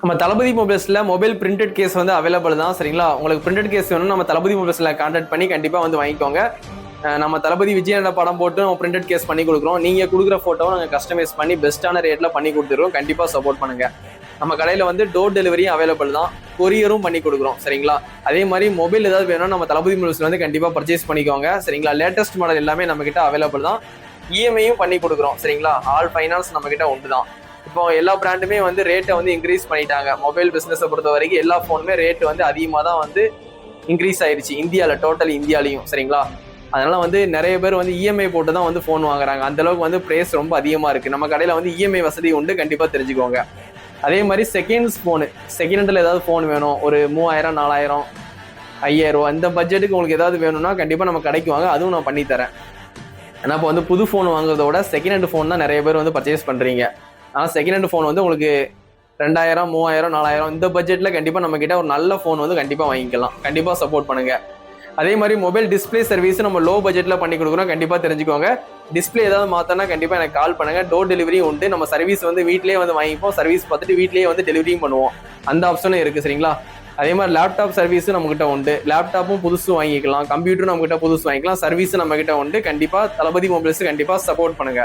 நம்ம தளபதி மொபைல்ஸ்ல mobile printed case வந்து available தான். சரிங்களா? உங்களுக்கு பிரிண்டட் கேஸ் வேணும் நம்ம தளபதி மொபைல்ஸ்ல கான்டாக்ட் பண்ணி கண்டிப்பா வந்து வாங்கிக்கோங்க. நம்ம தளபதி விஜயனோட படம் போட்டு நம்ம பிரிண்டட் கேஸ் பண்ணி கொடுக்குறோம். நீங்க கொடுக்குற போட்டோவை நாங்கள் கஸ்டமைஸ் பண்ணி பெஸ்ட்டான ரேட்ல பண்ணி கொடுத்துருவோம். கண்டிப்பா சப்போர்ட் பண்ணுங்க. நம்ம கடையில வந்து டோர் டெலிவரியும் அவைலபிள் தான், கொரியரும் பண்ணி கொடுக்குறோம். சரிங்களா? அதே மாதிரி மொபைல் ஏதாவது வேணும்னா நம்ம தளபதி மொபைல்ஸ்ல வந்து கண்டிப்பா பர்ச்சேஸ் பண்ணிக்கோங்க. சரிங்களா? லேட்டஸ்ட் மாடல் எல்லாமே நம்ம கிட்ட அவைலபிள் தான். இஎம்ஐயும் பண்ணி கொடுக்குறோம். சரிங்களா? ஆல் ஃபைனான்ஸ் நம்ம கிட்ட உண்டு தான். இப்போ எல்லா பிராண்டுமே வந்து ரேட்டை வந்து இன்க்ரீஸ் பண்ணிட்டாங்க. மொபைல் பிசினஸை பொறுத்த வரைக்கும் எல்லா போனுமே ரேட் வந்து அதிகமாக தான் வந்து இன்க்ரீஸ் ஆயிடுச்சு இந்தியாவில், டோட்டல் இந்தியாலையும். சரிங்களா? அதனால வந்து நிறைய பேர் வந்து இஎம்ஐ போட்டு தான் வந்து ஃபோன் வாங்குறாங்க. அந்த அளவுக்கு வந்து பிரைஸ் ரொம்ப அதிகமாக இருக்கு. நம்ம கடையில் வந்து இஎம்ஐ வசதி உண்டு, கண்டிப்பாக தெரிஞ்சுக்கோங்க. அதே மாதிரி செகண்ட்ஸ் ஃபோனு, செகண்ட் ஹேண்டில் ஏதாவது ஃபோன் வேணும், ஒரு 3000 4000 5000 இந்த பட்ஜெட்டுக்கு உங்களுக்கு ஏதாவது வேணும்னா கண்டிப்பாக நம்ம கடைக்கு வாங்க, அதுவும் நான் பண்ணித்தரேன். ஏன்னா இப்போ வந்து புது ஃபோன் வாங்குறத விட செகண்ட் ஹேண்ட் ஃபோன் தான் நிறைய பேர் வந்து பர்ச்சேஸ் பண்ணுறீங்க. ஆனால் செகண்ட் ஹேண்ட் ஃபோன் வந்து உங்களுக்கு 2000 3000 4000 இந்த பட்ஜெட்டில் கண்டிப்பாக நம்ம கிட்ட ஒரு நல்ல ஃபோன் வந்து கண்டிப்பாக வாங்கிக்கலாம். கண்டிப்பாக சப்போர்ட் பண்ணுங்க. அதே மாதிரி மொபைல் டிஸ்பிளே சர்வீஸ் நம்ம லோ பட்ஜெட்டில் பண்ணி கொடுக்குறோம். கண்டிப்பாக தெரிஞ்சுக்கோங்க. டிஸ்பிளே ஏதாவது மாற்றினா கண்டிப்பாக எனக்கு கால் பண்ணுங்க. டோர் டெலிவரியும் உண்டு. நம்ம சர்வீஸ் வந்து வீட்லேயே வந்து வாங்கிப்போம். சர்வீஸ் பார்த்துட்டு வீட்லேயே வந்து டெலிவரியும் பண்ணுவோம். அந்த ஆப்ஷனும் இருக்குது. சரிங்களா? அதே மாதிரி லேப்டாப் சர்வீஸும் நம்மகிட்ட உண்டு. லேப்டாப்பும் புதுசு வாங்கிக்கலாம், கம்ப்யூட்டரும் நம்மகிட்ட புதுசு வாங்கிக்கலாம். சர்வீஸும் நம்மகிட்ட உண்டு. கண்டிப்பாக தளபதி மொபைல்ஸ் கண்டிப்பாக சப்போர்ட் பண்ணுங்க.